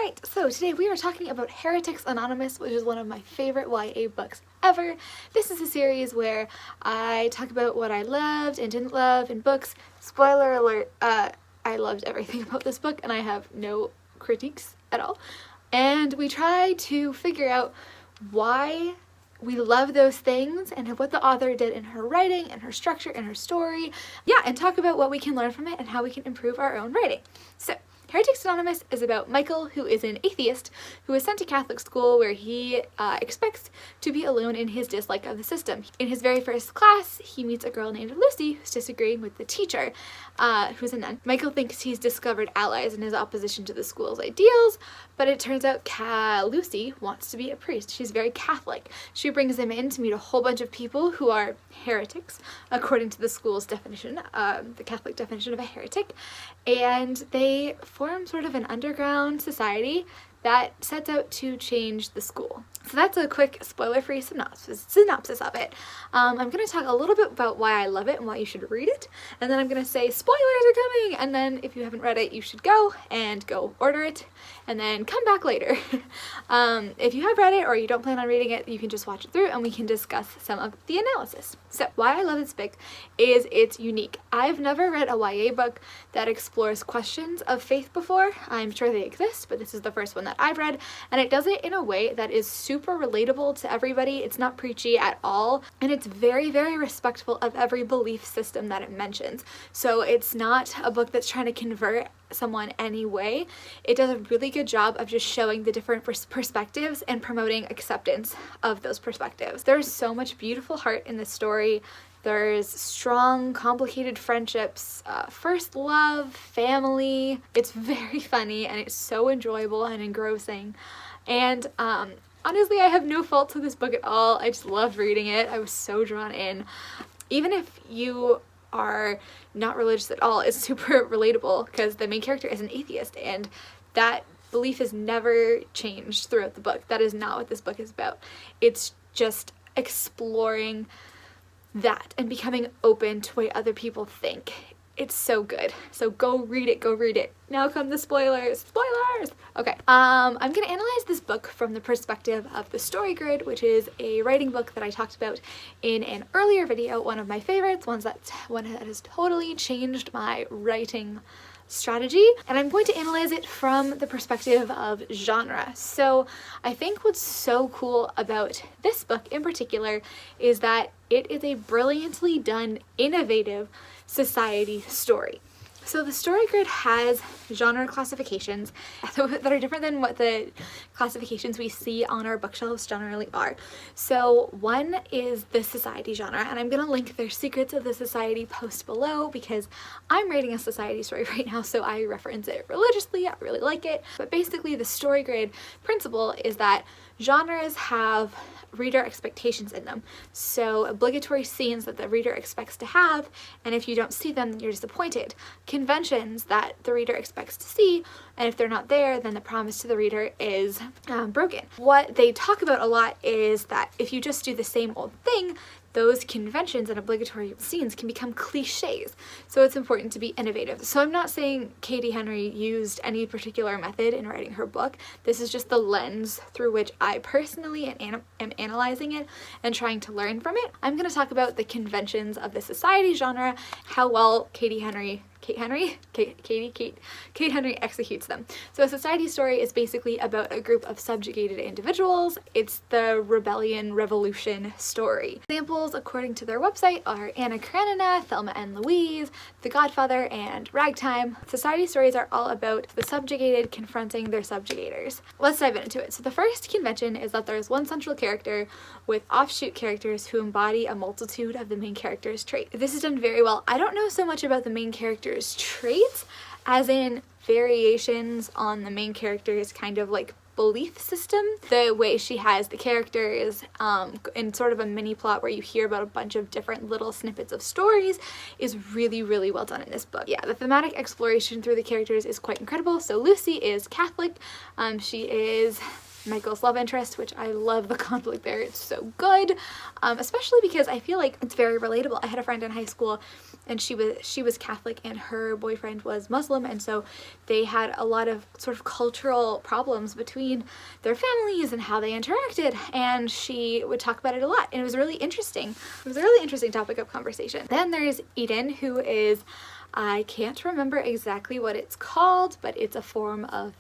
Alright, so today we are talking about Heretics Anonymous, which is one of my favorite YA books ever. This is a series where I talk about what I loved and didn't love in books. Spoiler alert, I loved everything about this book and I have no critiques at all. And we try to figure out why we love those things and what the author did in her writing and her structure and her story. Yeah, and talk about what we can learn from it and how we can improve our own writing. So, Heretics Anonymous is about Michael, who is an atheist, who is sent to Catholic school where he expects to be alone in his dislike of the system. In his very first class, he meets a girl named Lucy who's disagreeing with the teacher, who's a nun. Michael thinks he's discovered allies in his opposition to the school's ideals, but it turns out Lucy wants to be a priest. She's very Catholic. She brings him in to meet a whole bunch of people who are heretics, according to the school's definition, the Catholic definition of a heretic, and they form sort of an underground society that sets out to change the school. So that's a quick spoiler-free synopsis of it. I'm going to talk a little bit about why I love it and why you should read it, and then I'm going to say spoilers are coming, and then if you haven't read it, you should go order it, and then come back later. If you have read it or you don't plan on reading it, you can just watch it through and we can discuss some of the analysis. So why I love this book is it's unique. I've never read a YA book that explores questions of faith before. I'm sure they exist, but this is the first one that I've read, and it does it in a way that is super relatable to everybody. It's not preachy at all, and it's very, very respectful of every belief system that it mentions. So it's not a book that's trying to convert someone anyway. It does a really good job of just showing the different perspectives and promoting acceptance of those perspectives. There's so much beautiful heart in this story. There's strong, complicated friendships, first love, family. It's very funny and it's so enjoyable and engrossing. And honestly, I have no fault to this book at all. I just loved reading it. I was so drawn in. Even if you are not religious at all, it's super relatable because the main character is an atheist and that belief is never changed throughout the book. That is not what this book is about. It's just exploring that and becoming open to what other people think. It's so good. So go read it, go read it. Now come the spoilers. Spoilers! Okay, I'm gonna analyze this book from the perspective of the Story Grid, which is a writing book that I talked about in an earlier video, one of my favorites, one that has totally changed my writing strategy, and I'm going to analyze it from the perspective of genre. So I think what's so cool about this book in particular is that it is a brilliantly done, innovative society story. So the Story Grid has genre classifications that are different than what the classifications we see on our bookshelves generally are. So one is the society genre, and I'm going to link their Secrets of the Society post below because I'm reading a society story right now, so I reference it religiously. I really like it. But basically the Story Grid principle is that genres have reader expectations in them. So obligatory scenes that the reader expects to have, and if you don't see them, then you're disappointed. Conventions that the reader expects to see, and if they're not there, then the promise to the reader is broken. What they talk about a lot is that if you just do the same old thing, those conventions and obligatory scenes can become cliches. So it's important to be innovative. So I'm not saying Katie Henry used any particular method in writing her book. This is just the lens through which I personally am analyzing it and trying to learn from it. I'm going to talk about the conventions of the society genre, how well Kate Henry executes them. So a society story is basically about a group of subjugated individuals. It's the rebellion revolution story. Examples according to their website are Anna Karenina, Thelma and Louise, The Godfather, and Ragtime. Society stories are all about the subjugated confronting their subjugators. Let's dive into it. So the first convention is that there's one central character with offshoot characters who embody a multitude of the main character's traits. This is done very well. I don't know so much about the main character's traits as in variations on the main character's kind of like belief system. The way she has the characters in sort of a mini plot where you hear about a bunch of different little snippets of stories is really, really well done in this book. Yeah, the thematic exploration through the characters is quite incredible. So Lucy is Catholic. She is Michael's love interest, which I love the conflict there. It's so good, especially because I feel like it's very relatable. I had a friend in high school, and she was Catholic and her boyfriend was Muslim, and so they had a lot of sort of cultural problems between their families and how they interacted, and she would talk about it a lot, and it was really interesting. It was a really interesting topic of conversation. Then there's Eden, who is, I can't remember exactly what it's called, but it's a form of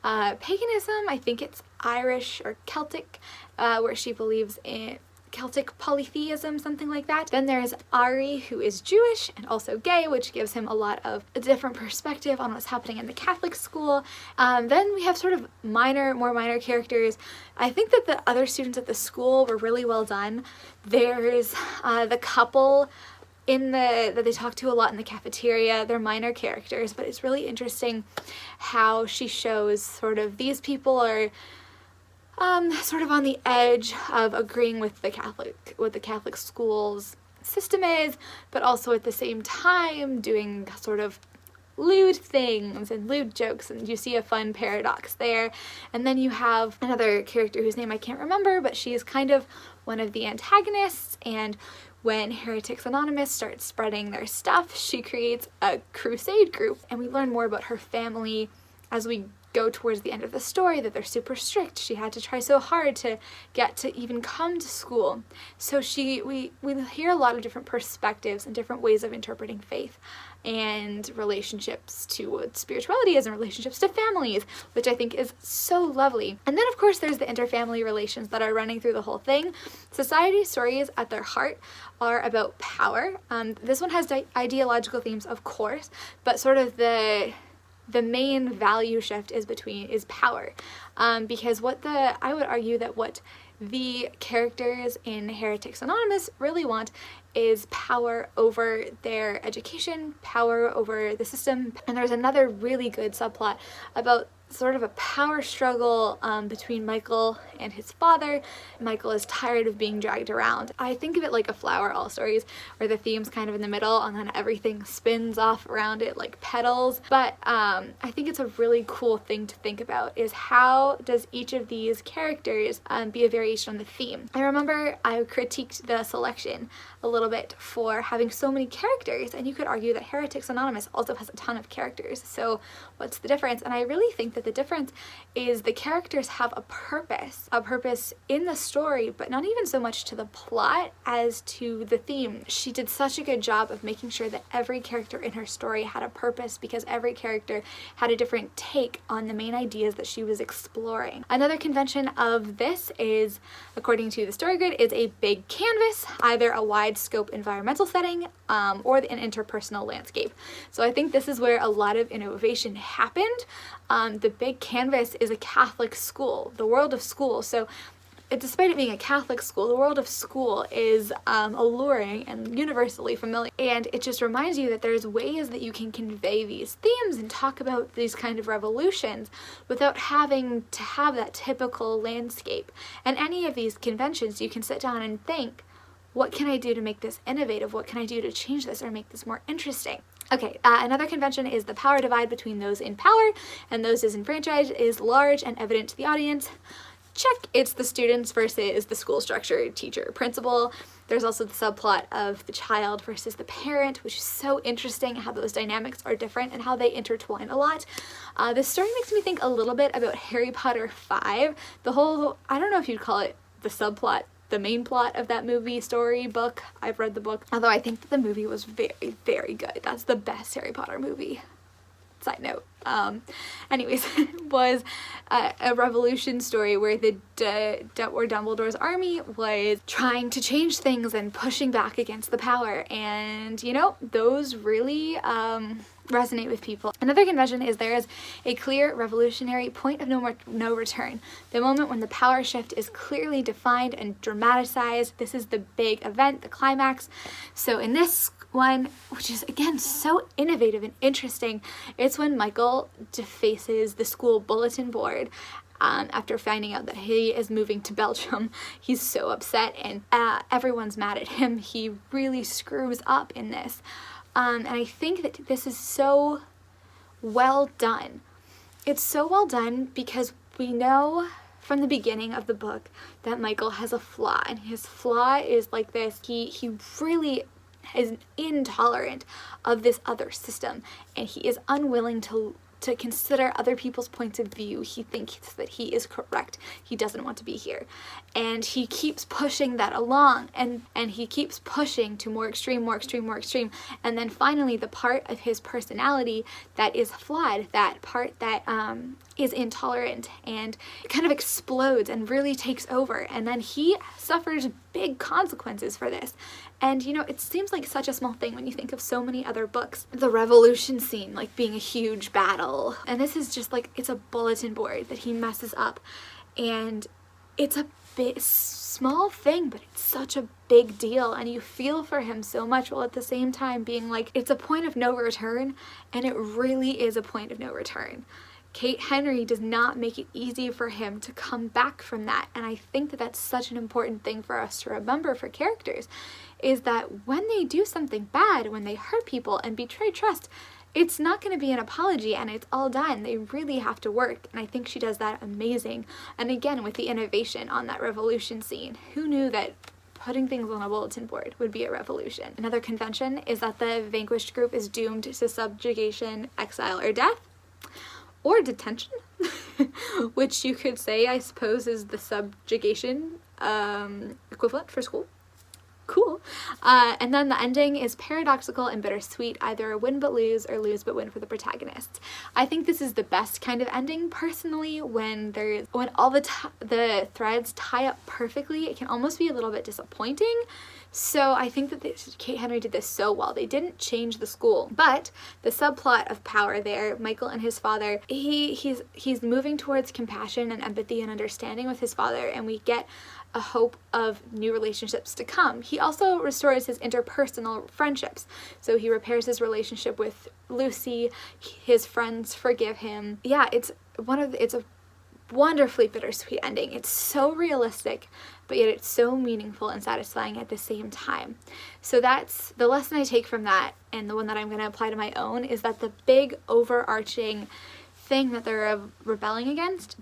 paganism. I think it's Irish or Celtic, where she believes in Celtic polytheism, something like that. Then there's Ari, who is Jewish and also gay, which gives him a lot of a different perspective on what's happening in the Catholic school. Then we have sort of more minor characters. I think that the other students at the school were really well done. There's the couple that they talk to a lot in the cafeteria. They're minor characters, but it's really interesting how she shows sort of these people are sort of on the edge of agreeing with the Catholic school's system is, but also at the same time doing sort of lewd things and lewd jokes, and you see a fun paradox there. And then you have another character whose name I can't remember, but she is kind of one of the antagonists, and when Heretics Anonymous starts spreading their stuff, she creates a crusade group, and we learn more about her family as we go towards the end of the story, that they're super strict. She had to try so hard to get to even come to school. So we hear a lot of different perspectives and different ways of interpreting faith and relationships to what spirituality is and relationships to families, which I think is so lovely. And then of course there's the interfamily relations that are running through the whole thing. Society stories at their heart are about power. This one has ideological themes, of course, but sort of the main value shift is power, because I would argue that what the characters in Heretics Anonymous really want is power over their education, power over the system. And there's another really good subplot about sort of a power struggle between Michael and his father. Michael is tired of being dragged around. I think of it like a Flower All Stories, where the theme's kind of in the middle and then everything spins off around it like petals. But I think it's a really cool thing to think about, is how does each of these characters be a variation on the theme. I remember I critiqued the selection a little bit for having so many characters, and you could argue that Heretics Anonymous also has a ton of characters, so what's the difference? And I really think that the difference is the characters have a purpose in the story, but not even so much to the plot as to the theme. She did such a good job of making sure that every character in her story had a purpose, because every character had a different take on the main ideas that she was exploring. Another convention of this is, according to the story grid, is a big canvas, either a wide scope environmental setting or an interpersonal landscape. So I think this is where a lot of innovation happened. The big canvas is a Catholic school, the world of school. So despite it being a Catholic school, the world of school is alluring and universally familiar. And it just reminds you that there's ways that you can convey these themes and talk about these kind of revolutions without having to have that typical landscape. And any of these conventions, you can sit down and think, what can I do to make this innovative? What can I do to change this or make this more interesting? Okay, another convention is the power divide between those in power and those disenfranchised is large and evident to the audience. Check, it's the students versus the school structure, teacher, principal. There's also the subplot of the child versus the parent, which is so interesting how those dynamics are different and how they intertwine a lot. This story makes me think a little bit about Harry Potter 5. The whole, I don't know if you'd call it the subplot, the main plot of that movie, story, book. I've read the book, although I think that the movie was very, very good. That's the best Harry Potter movie. Side note. Anyways, it was a revolution story where Dumbledore's army was trying to change things and pushing back against the power, and you know, those really resonate with people. Another convention is there is a clear revolutionary point of no return. The moment when the power shift is clearly defined and dramatized. This is the big event, the climax. So in this one, which is again so innovative and interesting, it's when Michael defaces the school bulletin board after finding out that he is moving to Belgium. He's so upset, and everyone's mad at him. He really screws up in this. And I think that this is so well done. It's so well done because we know from the beginning of the book that Michael has a flaw, and his flaw is like this. He really is intolerant of this other system, and he is unwilling to consider other people's points of view. He thinks that he is correct. He doesn't want to be here. And he keeps pushing that along, and he keeps pushing to more extreme, more extreme, more extreme. And then finally, the part of his personality that is flawed, that part that is intolerant, and it kind of explodes and really takes over. And then he suffers big consequences for this. And you know, it seems like such a small thing when you think of so many other books. The revolution scene, like being a huge battle. And this is just like, it's a bulletin board that he messes up. And it's a bit small thing, but it's such a big deal. And you feel for him so much, while at the same time being like, it's a point of no return. And it really is a point of no return. Kate Henry does not make it easy for him to come back from that. And I think that that's such an important thing for us to remember for characters, is that when they do something bad, when they hurt people and betray trust, it's not going to be an apology and it's all done. They really have to work. And I think she does that amazing. And again, with the innovation on that revolution scene, who knew that putting things on a bulletin board would be a revolution? Another convention is that the vanquished group is doomed to subjugation, exile, or death. Or detention, which you could say, I suppose, is the subjugation equivalent for school. Cool. And then the ending is paradoxical and bittersweet, either a win but lose or lose but win for the protagonists. I think this is the best kind of ending, personally, when all the threads tie up perfectly. It can almost be a little bit disappointing. So I think that Kate Henry did this so well. They didn't change the school, but the subplot of power there, Michael and his father, he's moving towards compassion and empathy and understanding with his father, and we get a hope of new relationships to come. He also restores his interpersonal friendships. So he repairs his relationship with Lucy. His friends forgive him. Yeah, it's a wonderfully bittersweet ending. It's so realistic, but yet it's so meaningful and satisfying at the same time. So that's the lesson I take from that, and the one that I'm going to apply to my own is that the big overarching thing that they're rebelling against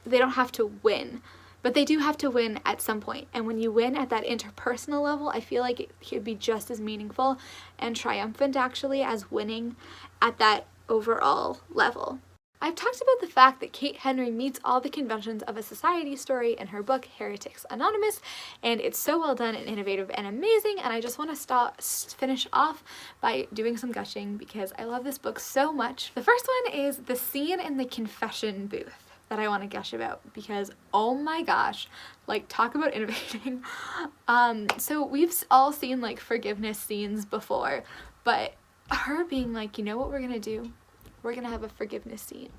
they don't have to win, but they do have to win at some point. And when you win at that interpersonal level, I feel like it could be just as meaningful and triumphant, actually, as winning at that overall level. I've talked about the fact that Kate Henry meets all the conventions of a society story in her book, Heretics Anonymous, and it's so well done and innovative and amazing, and I just want to finish off by doing some gushing because I love this book so much. The first one is the scene in the confession booth that I want to gush about because, oh my gosh, like, talk about innovating. So we've all seen, like, forgiveness scenes before, but her being like, you know what we're gonna do? We're gonna have a forgiveness scene,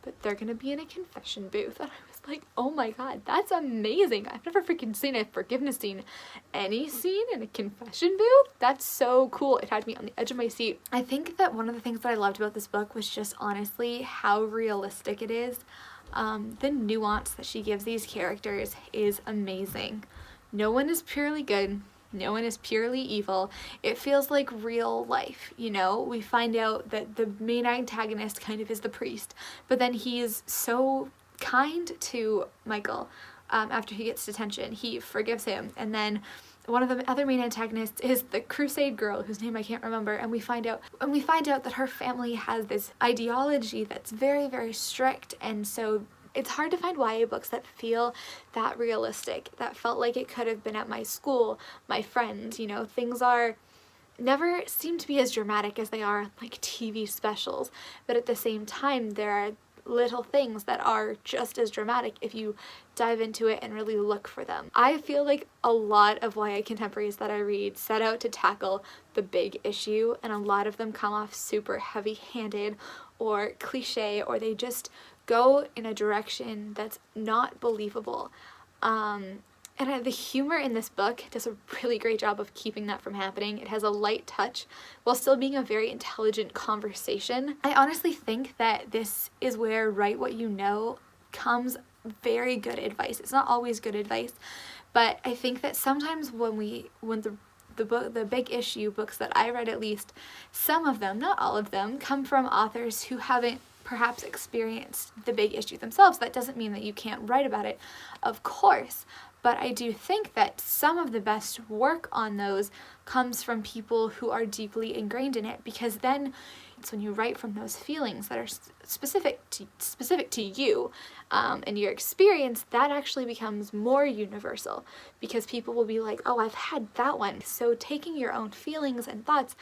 but they're gonna be in a confession booth. And I was like, oh my god, that's amazing. I've never freaking seen a forgiveness scene. Any scene in a confession booth? That's so cool. It had me on the edge of my seat. I think that one of the things that I loved about this book was just honestly how realistic it is. The nuance that she gives these characters is amazing. No one is purely good. No one is purely evil. It feels like real life, you know? We find out that the main antagonist kind of is the priest, but then he is so kind to Michael after he gets detention. He forgives him, and then one of the other main antagonists is the crusade girl whose name I can't remember, and we find out that her family has this ideology that's very, very strict, and so it's hard to find YA books that feel that realistic, that felt like it could have been at my school, my friends, you know, things never seem to be as dramatic as they are like TV specials, but at the same time there are little things that are just as dramatic if you dive into it and really look for them. I feel like a lot of YA contemporaries that I read set out to tackle the big issue, and a lot of them come off super heavy-handed or cliche, or they just go in a direction that's not believable. And the humor in this book does a really great job of keeping that from happening. It has a light touch while still being a very intelligent conversation. I honestly think that this is where Write What You Know comes very good advice. It's not always good advice, but I think that sometimes when the big issue books that I read, at least some of them, not all of them, come from authors who haven't perhaps experienced the big issue themselves. That doesn't mean that you can't write about it, of course, but I do think that some of the best work on those comes from people who are deeply ingrained in it, because then it's when you write from those feelings that are specific to you and your experience, that actually becomes more universal, because people will be like, oh, I've had that one. So taking your own feelings and thoughts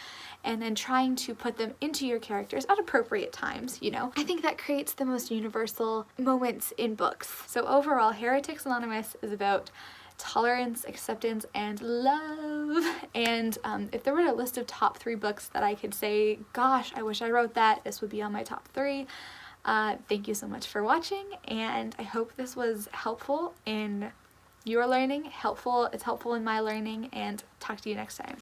and then trying to put them into your characters at appropriate times, you know, I think that creates the most universal moments in books. So overall, Heretics Anonymous is about tolerance, acceptance, and love. And if there were a list of top 3 books that I could say, gosh, I wish I wrote that, this would be on my top 3. Thank you so much for watching, and I hope this was helpful in your learning, it's helpful in my learning, and talk to you next time.